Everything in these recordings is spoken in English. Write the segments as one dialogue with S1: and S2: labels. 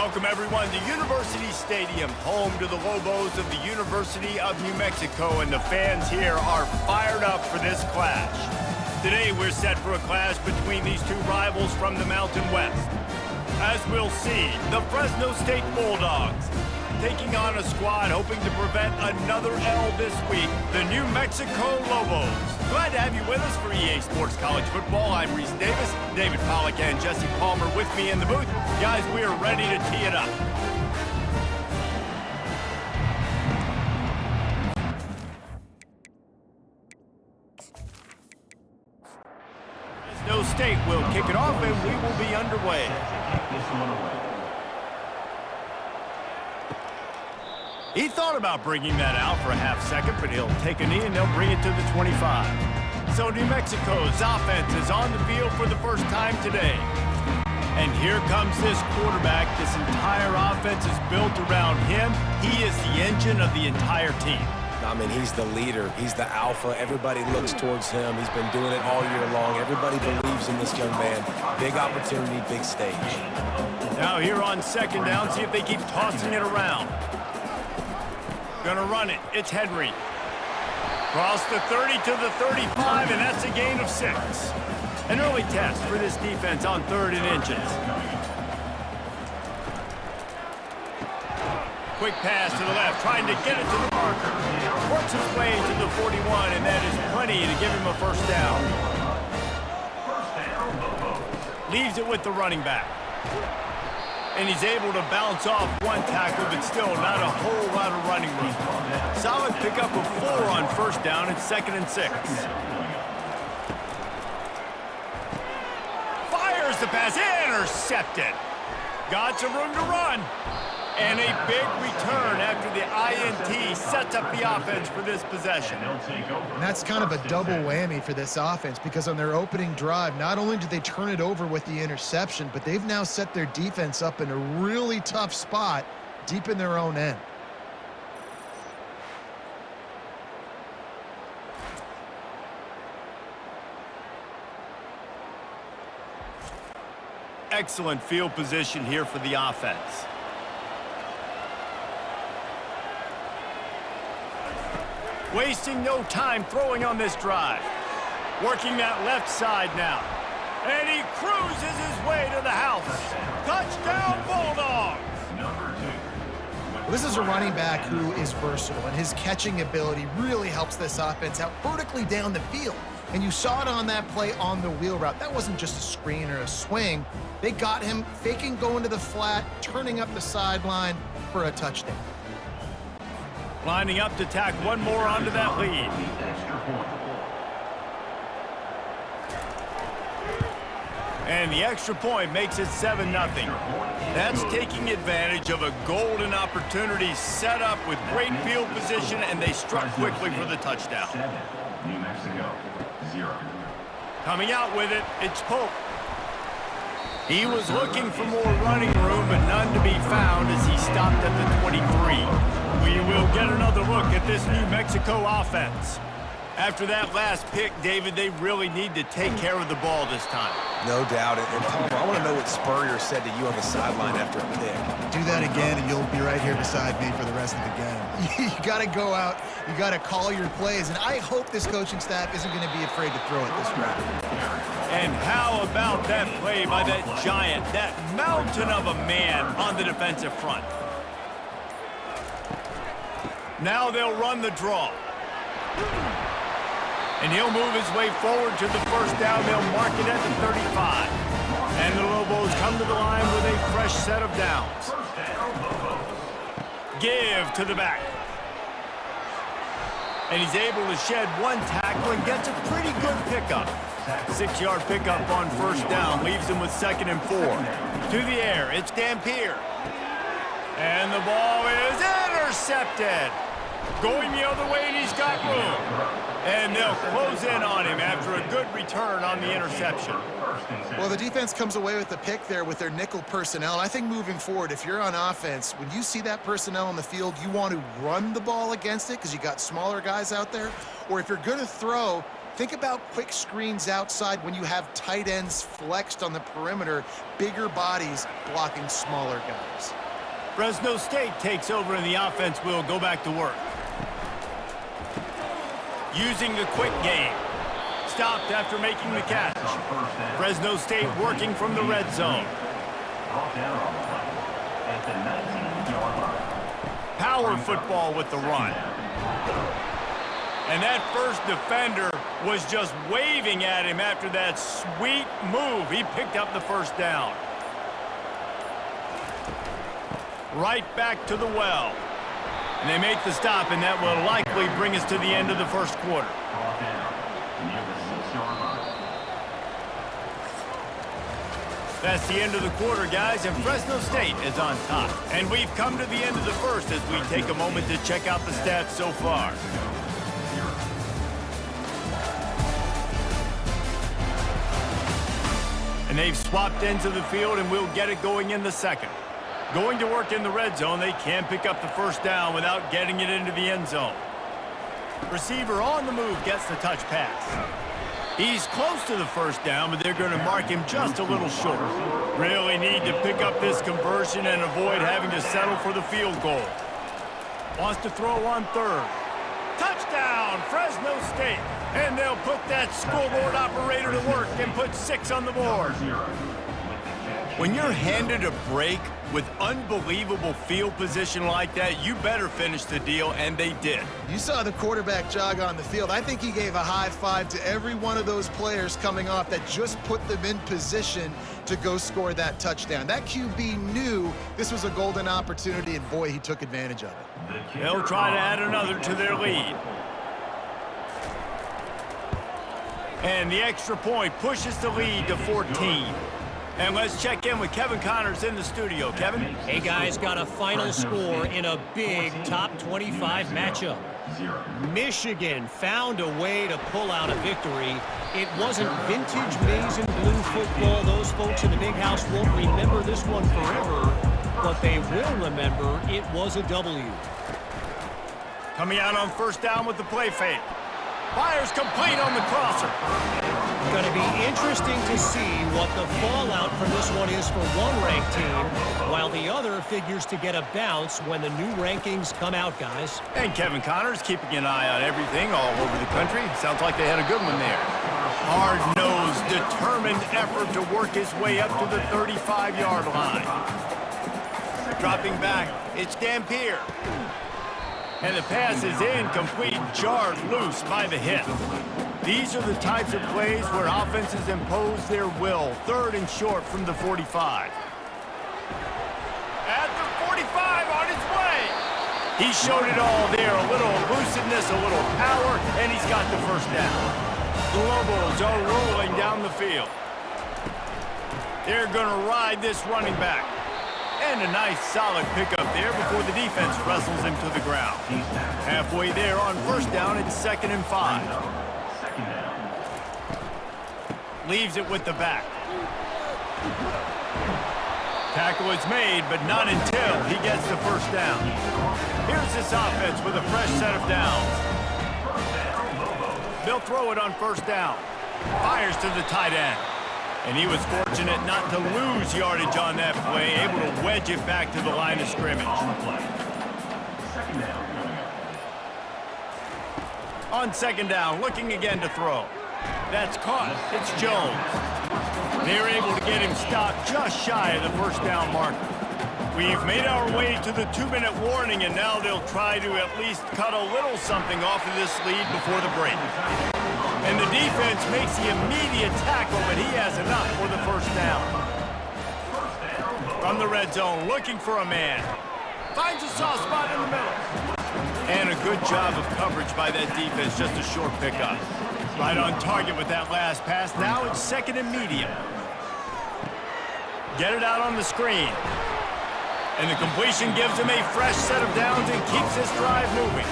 S1: Welcome, everyone, to University Stadium, home to the Lobos of the University of New Mexico, and the fans here are fired up for this clash. Today, we're set for a clash between these two rivals from the Mountain West. As we'll see, the Fresno State Bulldogs taking on a squad hoping to prevent another L this week, the New Mexico Lobos. Glad to have you with us for EA Sports College Football. I'm Reese Davis, David Pollack and Jesse Palmer with me in the booth. Guys, we are ready to tee it up. Fresno State will kick it off and we will be underway. He thought about bringing that out for a half second, but he'll take a knee and they'll bring it to the 25. So New Mexico's offense is on the field for the first time today. And here comes this quarterback. This entire offense is built around him. He is the engine of the entire team.
S2: I mean, he's the leader. He's the alpha. Everybody looks towards him. He's been doing it all year long. Everybody believes in this young man. Big opportunity, big stage.
S1: Now here on second down, see if they keep tossing it around. Gonna run it. It's Henry. Cross the 30 to the 35, and that's a gain of 6. An early test for this defense on 3rd and inches. Quick pass to the left, trying to get it to the marker. Works his way to the 41, and that is plenty to give him a first down. Leaves it with the running back. And he's able to bounce off one tackle, but still not a whole lot of running room. Solid pickup of 4 on first down and 2nd and 6. Fires the pass, intercepted. Got some room to run. And a big return after the INT sets up the offense for this possession.
S3: And that's kind of a double whammy for this offense, because on their opening drive, not only did they turn it over with the interception, but they've now set their defense up in a really tough spot deep in their own end.
S1: Excellent field position here for the offense. Wasting no time throwing on this drive. Working that left side now. And he cruises his way to the house. Touchdown, Bulldogs!
S3: Well, this is a running back who is versatile, and his catching ability really helps this offense out vertically down the field. And you saw it on that play on the wheel route. That wasn't just a screen or a swing. They got him faking going to the flat, turning up the sideline for a touchdown.
S1: Lining up to tack one more onto that lead. And the extra point makes it 7-0. That's taking advantage of a golden opportunity set up with great field position, and they struck quickly for the touchdown.
S4: New Mexico, 0.
S1: Coming out with it, it's Pope. He was looking for more running room, but none to be found as he stopped at the 23. We will get another look at this New Mexico offense. After that last pick, David, they really need to take care of the ball this time.
S2: No doubt. And Palmer, I want to know what Spurrier said to you on the sideline after a pick.
S3: Do that again, and you'll be right here beside me for the rest of the game. You got to go out. You got to call your plays, and I hope this coaching staff isn't going to be afraid to throw it this round.
S1: And how about that play by that giant, that mountain of a man on the defensive front? Now they'll run the draw. And he'll move his way forward to the first down. They'll mark it at the 35. And the Lobos come to the line with a fresh set of downs. Give to the back. And he's able to shed one tackle and gets a pretty good pickup. 6-yard pickup on first down leaves him with 2nd and 4. To the air, it's Dampier. And the ball is intercepted. Going the other way, and he's got room. And they'll close in on him after a good return on the interception.
S3: Well, the defense comes away with the pick there with their nickel personnel. And I think moving forward, if you're on offense, when you see that personnel on the field, you want to run the ball against it because you got smaller guys out there. Or if you're going to throw Think about quick screens outside when you have tight ends flexed on the perimeter, bigger bodies blocking smaller guys.
S1: Fresno State takes over and the offense will go back to work. Using the quick game. Stopped after making the catch. Fresno State working from the red zone. Power football with the run. And that first defender was just waving at him after that sweet move. He picked up the first down. Right back to the well. And they make the stop, and that will likely bring us to the end of the first quarter. That's the end of the quarter, guys, and Fresno State is on top. And we've come to the end of the first as we take a moment to check out the stats so far. And they've swapped ends of the field, and we'll get it going in the second. Going to work in the red zone, they can pick up the first down without getting it into the end zone. Receiver on the move gets the touch pass. He's close to the first down, but they're going to mark him just a little short. Really need to pick up this conversion and avoid having to settle for the field goal. Wants to throw on third. Touchdown, Fresno State. And they'll put that scoreboard operator to work and put 6 on the board. When you're handed a break with unbelievable field position like that, you better finish the deal, and they did.
S3: You saw the quarterback jog on the field. I think he gave a high five to every one of those players coming off that just put them in position to go score that touchdown. That QB knew this was a golden opportunity, and boy, he took advantage of it.
S1: They'll try to add another to their lead. And the extra point pushes the lead to 14. And let's check in with Kevin Connors in the studio. Kevin?
S5: Hey, guys, got a final score in a big top 25 matchup. Michigan found a way to pull out a victory. It wasn't vintage maize and blue football. Those folks in the big house won't remember this one forever, but they will remember it was a W.
S1: Coming out on first down with the play fake. Fires complete on the crosser.
S5: Going to be interesting to see what the fallout from this one is for one ranked team, while the other figures to get a bounce when the new rankings come out, guys.
S1: And Kevin Connors keeping an eye on everything all over the country. Sounds like they had a good one there. Hard-nosed, determined effort to work his way up to the 35-yard line. Dropping back, it's Dampier. And the pass is incomplete, jarred loose by the hit. These are the types of plays where offenses impose their will. Third and short from the 45. At the 45 on his way. He showed it all there. A little elusiveness, a little power, and he's got the first down. The Lobos are rolling down the field. They're going to ride this running back. And a nice solid pickup there before the defense wrestles him to the ground. Halfway there on first down, it's 2nd and 5. Leaves it with the back. Tackle is made, but not until he gets the first down. Here's this offense with a fresh set of downs. They'll throw it on first down. Fires to the tight end. And he was fortunate not to lose yardage on that play, able to wedge it back to the line of scrimmage. On second down, looking again to throw. That's caught. It's Jones. They're able to get him stopped just shy of the first down marker. We've made our way to the 2-minute warning, and now they'll try to at least cut a little something off of this lead before the break. And the defense makes the immediate tackle, but he has enough for the first down. From the red zone, looking for a man. Finds a soft spot in the middle. And a good job of coverage by that defense, just a short pickup. Right on target with that last pass. Now it's 2nd and medium. Get it out on the screen. And the completion gives him a fresh set of downs and keeps this drive moving.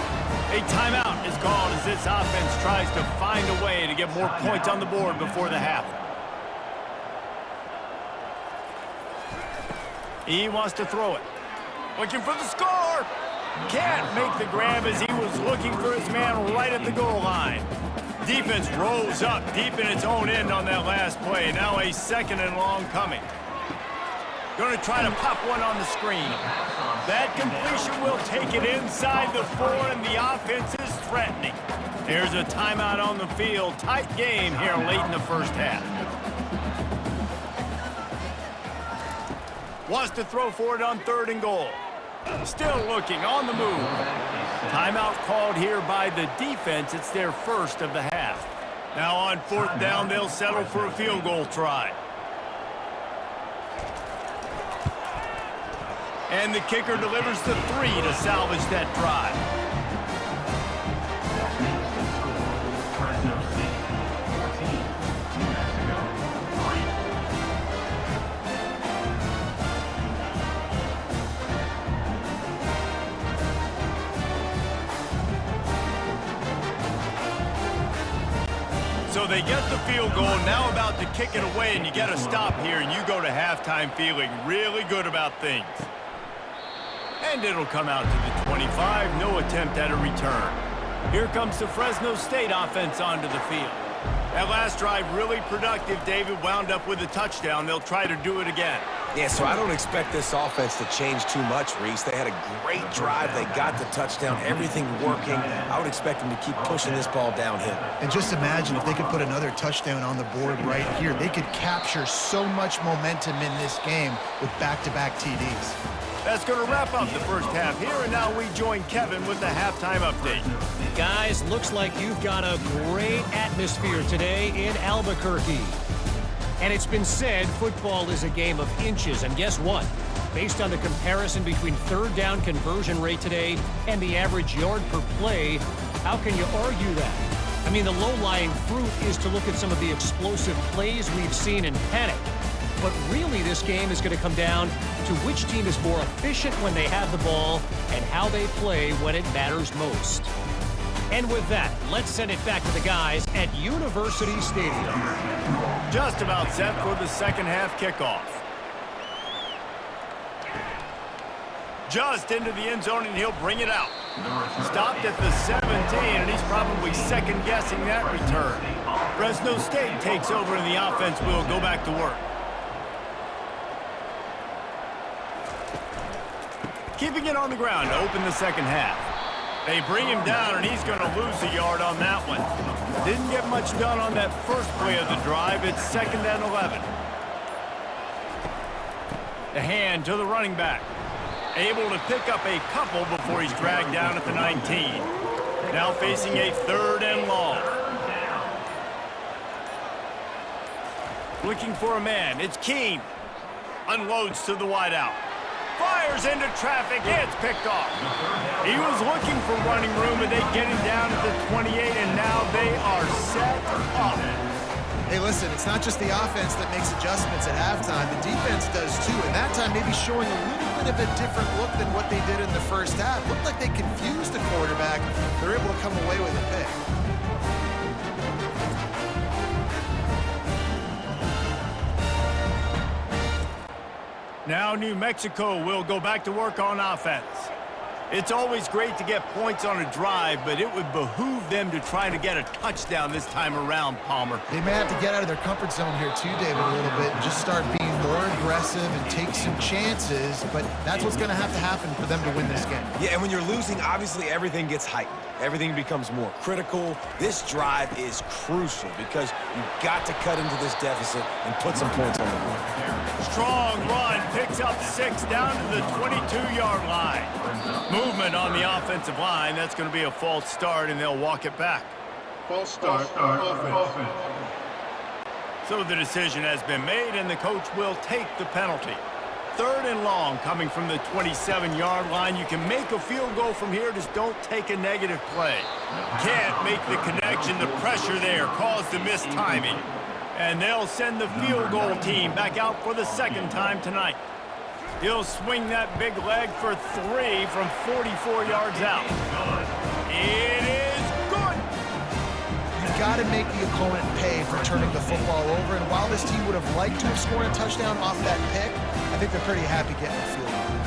S1: A timeout is called as this offense tries to find a way to get more points on the board before the half. He wants to throw it. Looking for the score. Can't make the grab as he was looking for his man right at the goal line. Defense rolls up deep in its own end on that last play. Now a 2nd and long coming. Going to try to pop one on the screen. That completion will take it inside the 4, and the offense is threatening. There's a timeout on the field. Tight game here late in the first half. Wants to throw for it on 3rd and goal. Still looking on the move. Timeout called here by the defense. It's their first of the half. Now on 4th down, they'll settle for a field goal try. And the kicker delivers the 3 to salvage that drive.
S4: Fresno State 14, New Mexico
S1: 3. So they get the field goal, now about to kick it away, and you get a stop here, and you go to halftime feeling really good about things. And it'll come out to the 25, no attempt at a return. Here comes the Fresno State offense onto the field. That last drive really productive. David wound up with a touchdown. They'll try to do it again.
S2: Yeah, so I don't expect this offense to change too much, Reese. They had a great drive. They got the touchdown, everything working. I would expect them to keep pushing this ball downhill.
S3: And just imagine if they could put another touchdown on the board right here. They could capture so much momentum in this game with back-to-back TDs.
S1: That's going to wrap up the first half here, and now we join Kevin with the halftime update.
S5: Guys, looks like you've got a great atmosphere today in Albuquerque. And it's been said football is a game of inches, and guess what? Based on the comparison between 3rd down conversion rate today and the average yard per play, how can you argue that? I mean, the low-lying fruit is to look at some of the explosive plays we've seen in panic. But really, this game is going to come down to which team is more efficient when they have the ball and how they play when it matters most. And with that, let's send it back to the guys at University Stadium.
S1: Just about set for the second half kickoff. Just into the end zone, and he'll bring it out. Stopped at the 17, and he's probably second-guessing that return. Fresno State takes over, and the offense will go back to work. Keeping it on the ground to open the second half. They bring him down, and he's going to lose a yard on that one. Didn't get much done on that first play of the drive. It's 2nd and 11. The hand to the running back. Able to pick up a couple before he's dragged down at the 19. Now facing a 3rd and long. Looking for a man. It's Keene. Unloads to the wideout. Fires into traffic. It's picked off. He was looking for running room, and they get him down at the 28, and now they are set up.
S3: Hey, listen, it's not just the offense that makes adjustments at halftime. The defense does too, and that time maybe showing a little bit of a different look than what they did in the first half. Looked like they confused the quarterback. They're able to come away with a pick.
S1: Now New Mexico will go back to work on offense. It's always great to get points on a drive, but it would behoove them to try to get a touchdown this time around, Palmer.
S3: They may have to get out of their comfort zone here too, David, a little bit, and just start being more aggressive and take some chances, but that's what's going to have to happen for them to win this game.
S2: Yeah, and when you're losing, obviously everything gets heightened. Everything becomes more critical. This drive is crucial because you've got to cut into this deficit and put some points on the board.
S1: Strong run, picks up 6 down to the 22-yard line. Movement on the offensive line. That's going to be a false start, and they'll walk it back.
S6: False start, offense.
S1: So the decision has been made, and the coach will take the penalty. 3rd and long coming from the 27-yard line. You can make a field goal from here, just don't take a negative play. Can't make the connection. The pressure there caused the missed timing. And they'll send the field goal team back out for the second time tonight. He'll swing that big leg for 3 from 44 yards out. It is good.
S3: You've got to make the opponent pay for turning the football over, and while this team would have liked to have scored a touchdown off that pick, I think they're pretty happy getting the field goal.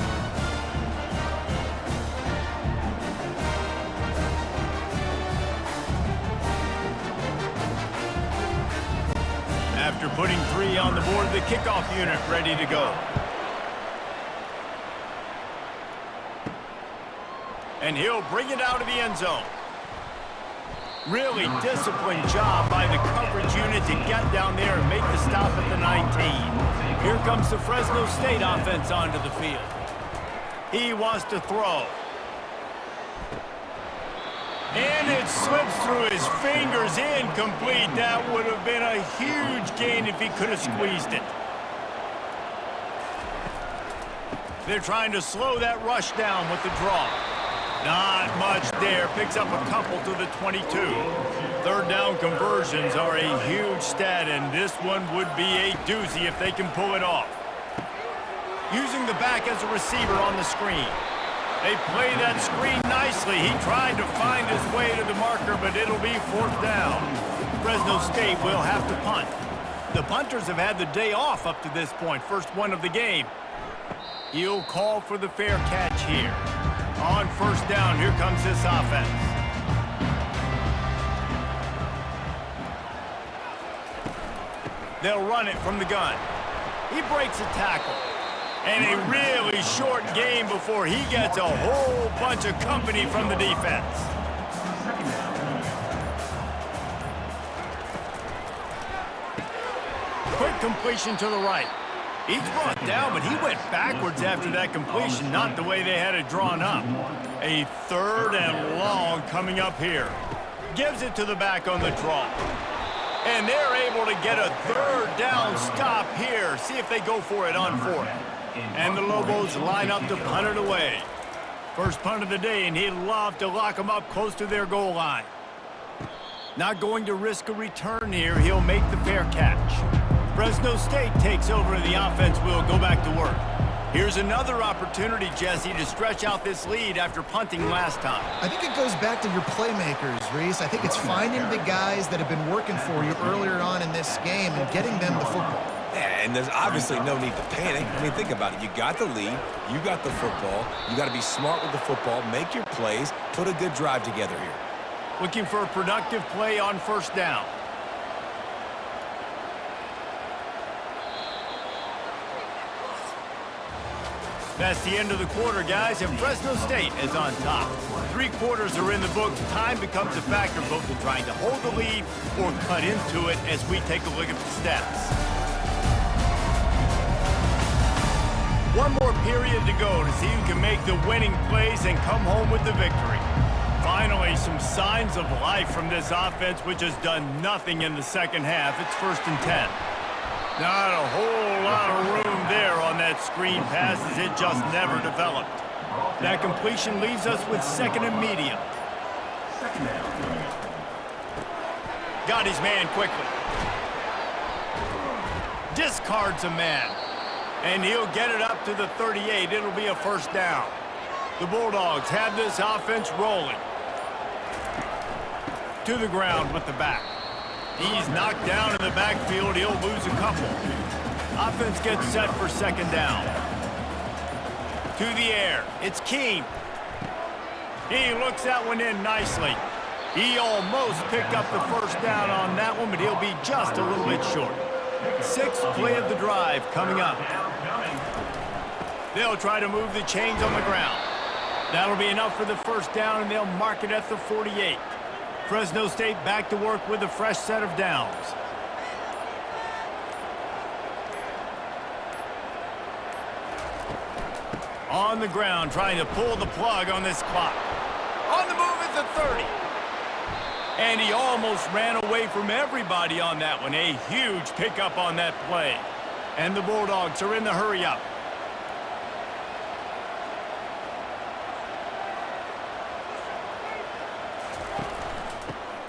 S1: putting 3 on the board, the kickoff unit ready to go. And he'll bring it out of the end zone. Really disciplined job by the coverage unit to get down there and make the stop at the 19. Here comes the Fresno State offense onto the field. He wants to throw. And it slips through his fingers, incomplete. That would have been a huge gain if he could have squeezed it. They're trying to slow that rush down with the draw. Not much there. Picks up a couple to the 22. Third down conversions are a huge stat, and this one would be a doozy if they can pull it off. Using the back as a receiver on the screen. They play that screen nicely. He tried to find his way to the marker, but it'll be 4th down. Fresno State will have to punt. The punters have had the day off up to this point. First one of the game. He'll call for the fair catch here. On 1st down, here comes this offense. They'll run it from the gun. He breaks a tackle. And a really short game before he gets a whole bunch of company from the defense. Quick completion to the right. He's brought down, but he went backwards after that completion, not the way they had it drawn up. A 3rd and long coming up here. Gives it to the back on the draw. And they're able to get a 3rd down stop here. See if they go for it on 4th. And the Lobos line up to punt it away. First punt of the day, and he'd love to lock them up close to their goal line. Not going to risk a return here. He'll make the fair catch. Fresno State takes over, and the offense will go back to work. Here's another opportunity, Jesse, to stretch out this lead after punting last time.
S3: I think it goes back to your playmakers, Reese. I think it's finding the guys that have been working for you earlier on in this game and getting them the football.
S2: Yeah, and there's obviously no need to panic. I mean, think about it. You got the lead. You got the football. You got to be smart with the football. Make your plays. Put a good drive together here.
S1: Looking for a productive play on 1st down. That's the end of the quarter, guys, and Fresno State is on top. 3 quarters are in the books. Time becomes a factor both in trying to hold the lead or cut into it as we take a look at the stats. One more period to go to see who can make the winning plays and come home with the victory. Finally, some signs of life from this offense, which has done nothing in the second half. It's 1st and 10. Not a whole lot of room there on that screen pass as it just never developed. That completion leaves us with 2nd and medium. Got his man quickly. Discards a man. And he'll get it up to the 38. It'll be a 1st down. The Bulldogs have this offense rolling. To the ground with the back. He's knocked down in the backfield. He'll lose a couple. Offense gets set for 2nd down. To the air. It's King. He looks that one in nicely. He almost picked up the 1st down on that one, but he'll be just a little bit short. 6th play of the drive coming up. They'll try to move the chains on the ground. That'll be enough for the 1st down, and they'll mark it at the 48. Fresno State back to work with a fresh set of downs. On the ground, trying to pull the plug on this clock. On the move at the 30. And he almost ran away from everybody on that one. A huge pickup on that play. And the Bulldogs are in the hurry-up.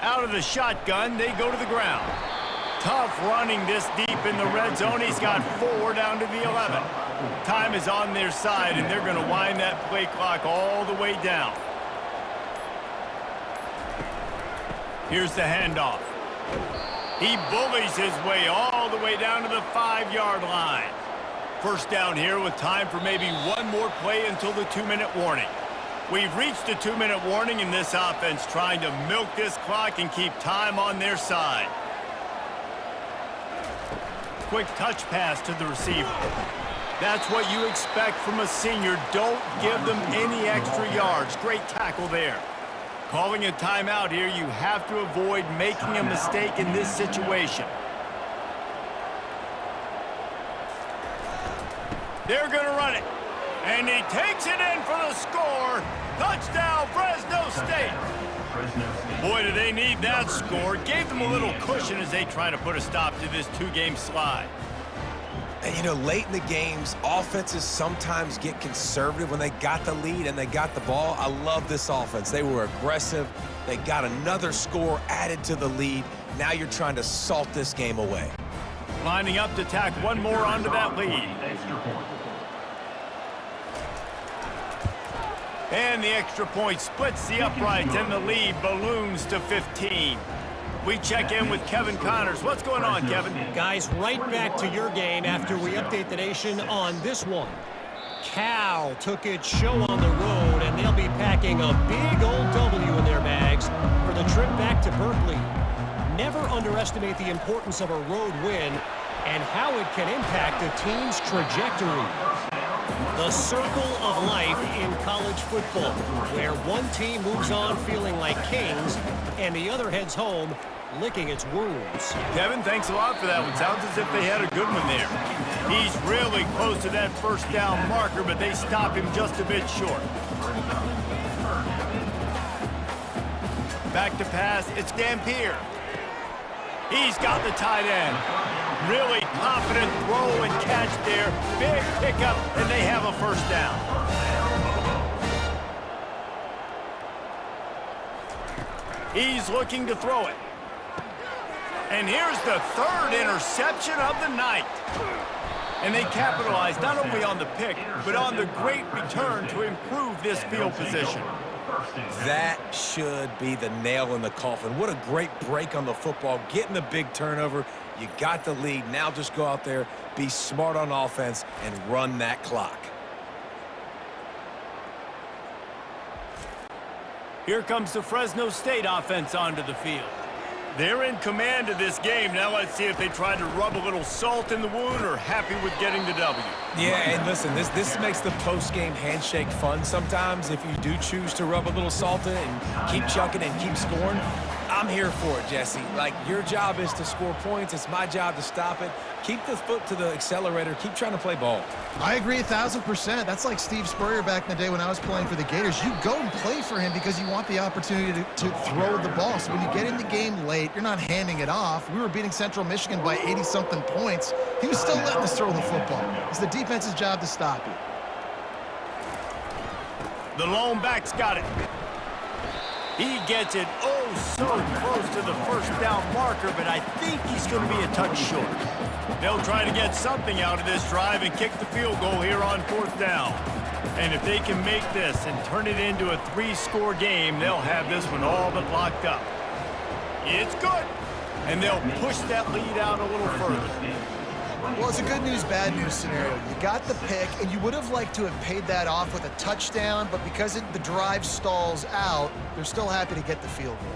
S1: Out of the shotgun, they go to the ground. Tough running this deep in the red zone. He's got 4 down to the 11. Time is on their side, and they're going to wind that play clock all the way down. Here's the handoff. He bullies his way all the way down to the 5-yard line. 1st down here with time for maybe one more play until the 2-minute warning. We've reached a 2-minute warning in this offense, trying to milk this clock and keep time on their side. quick touch pass to the receiver. That's what you expect from a senior. Don't give them any extra yards. Great tackle there. Calling a timeout here, you have to avoid making a mistake in this situation. They're going to run it. And he takes it in for the score. Touchdown, Fresno State. Boy, do they need that score. Gave them a little cushion as they try to put a stop to this two-game slide.
S2: And, you know, late in the games, offenses sometimes get conservative when they got the lead and they got the ball. I love this offense. They were aggressive. They got another score added to the lead. Now you're trying to salt this game away.
S1: Lining up to tack one more onto that lead. And the extra point splits the uprights, and the lead balloons to 15. We check in with Kevin Connors. What's going on, Kevin?
S5: Guys, right back to your game after we update the nation on this one. Cal took its show on the road, and they'll be packing a big old W in their bags for the trip back to Berkeley. Never underestimate the importance of a road win and how it can impact a team's trajectory. The circle of life in college football, where one team moves on feeling like kings and the other heads home licking its wounds.
S1: Kevin, thanks a lot for that one. Sounds as if they had a good one there. He's really close to that first down marker, but they stop him just a bit short. Back to pass, it's Dampier. He's got the tight end. Really confident throw and catch there. Big pickup, and they have a first down. He's looking to throw it. And here's the third interception of the night. And they capitalize not only on the pick, but on the great return to improve this field position.
S2: That should be the nail in the coffin. What a great break on the football. Getting the big turnover. You got the lead. Now just go out there, be smart on offense, and run that clock.
S1: Here comes the Fresno State offense onto the field. They're in command of this game. Now let's see if they try to rub a little salt in the wound or happy with getting the W.
S2: Yeah, and listen, this makes the post-game handshake fun sometimes if you do choose to rub a little salt in and keep chucking and keep scoring. I'm here for it, Jesse. Like, your job is to score points. It's my job to stop it. Keep the foot to the accelerator. Keep trying to play ball.
S3: I agree 1,000%. That's like Steve Spurrier back in the day when I was playing for the Gators. You go and play for him because you want the opportunity to throw the ball. So when you get in the game late, you're not handing it off. We were beating Central Michigan by 80-something points. He was still letting us throw the football. It's the defense's job to stop you.
S1: The lone back's got it. He gets it so close to the first down marker, but I think he's going to be a touch short. They'll try to get something out of this drive and kick the field goal here on fourth down. And if they can make this and turn it into a 3-score game, they'll have this one all but locked up. It's good. And they'll push that lead out a little further.
S3: Well, it's a good news, bad news scenario. You got the pick, and you would have liked to have paid that off with a touchdown, but because the drive stalls out, they're still happy to get the field goal.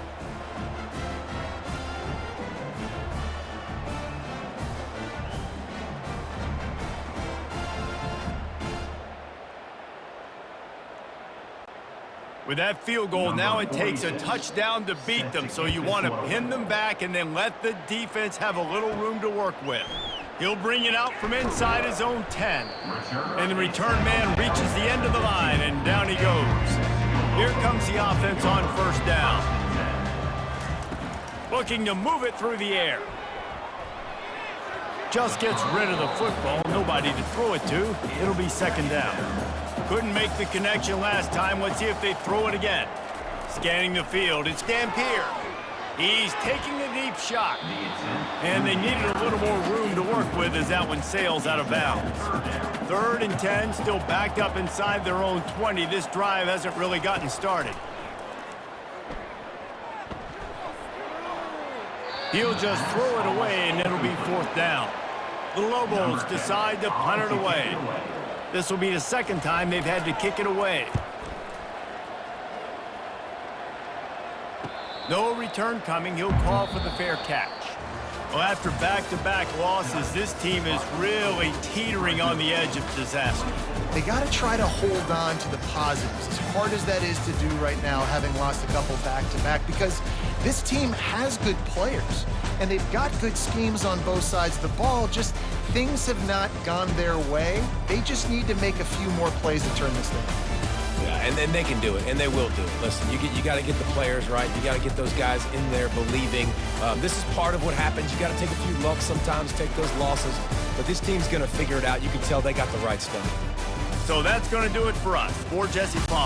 S1: With that field goal, now it takes a touchdown to beat them, so you want to pin them back and then let the defense have a little room to work with. He'll bring it out from inside his own 10. And the return man reaches the end of the line, and down he goes. Here comes the offense on first down. Looking to move it through the air. Just gets rid of the football. Nobody to throw it to. It'll be second down. Couldn't make the connection last time. Let's see if they throw it again. Scanning the field, it's Dampier. He's taking a deep shot. And they needed a little more room to work with as that one sails out of bounds. 3rd and 10, still backed up inside their own 20. This drive hasn't really gotten started. He'll just throw it away, and it'll be 4th down. The Lobos decide to punt it away. This will be the second time they've had to kick it away. No return coming. He'll call for the fair catch. Well, after back-to-back losses, this team is really teetering on the edge of disaster.
S3: They got to try to hold on to the positives, as hard as that is to do right now, having lost a couple back-to-back, because this team has good players, and they've got good schemes on both sides of the ball. Just things have not gone their way. They just need to make a few more plays to turn this thing.
S2: Yeah, and they can do it, and they will do it. Listen, you got to get the players right. You got to get those guys in there believing. This is part of what happens. You got to take a few lumps sometimes, take those losses. But this team's going to figure it out. You can tell they got the right stuff.
S1: So that's going to do it for us. For Jesse Paul.